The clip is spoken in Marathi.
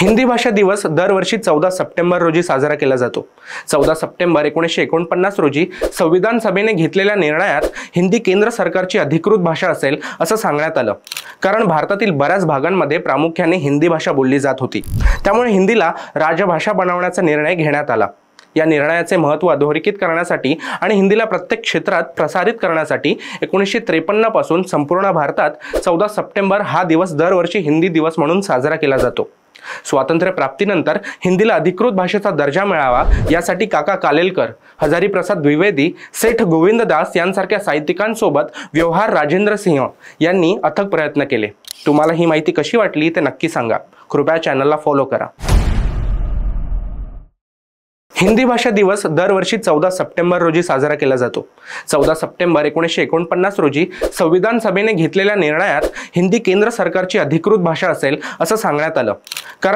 हिंदी भाषा दिवस दरवर्षी 14 सप्टेंबर रोजी साजरा केला जातो। 14 सप्टेंबर 1949 रोजी संविधान सभेने घेतलेल्या निर्णयात हिंदी केंद्र सरकारची अधिकृत भाषा असेल असं सांगण्यात आलं, कारण भारतातील बऱ्याच भागांमध्ये प्रामुख्याने हिंदी भाषा बोलली जात होती। त्यामुळे हिंदीला राजभाषा बनवण्याचा निर्णय घेण्यात आला। या निर्णयाचे महत्त्व अधोरेखित करण्यासाठी आणि हिंदीला प्रत्येक क्षेत्रात प्रसारित करण्यासाठी 1953 पासून संपूर्ण भारतात 14 सप्टेंबर हा दिवस दरवर्षी हिंदी दिवस म्हणून साजरा केला जातो। स्वातंत्र्य प्राप्तीनंतर हिंदीला अधिकृत भाषेचा दर्जा मिळावा यासाठी काका कालेलकर, हजारी प्रसाद द्विवेदी, सेठ गोविंद दास यांसारख्या साहित्यिकांसोबत व्यवहार राजेंद्र सिंह यांनी अथक प्रयत्न केले। तुम्हाला ही माहिती कशी वाटली ते नक्की सांगा। कृपया चॅनलला फॉलो करा। हिंदी भाषा दिवस दरवर्षी 14 सप्टेंबर रोजी साजरा केला जातो। 14 सप्टेंबर 1949 रोजी संविधान सभेने घेतलेल्या निर्णयात हिंदी केंद्र सरकारची अधिकृत भाषा असेल असं सांगण्यात आलं, कारण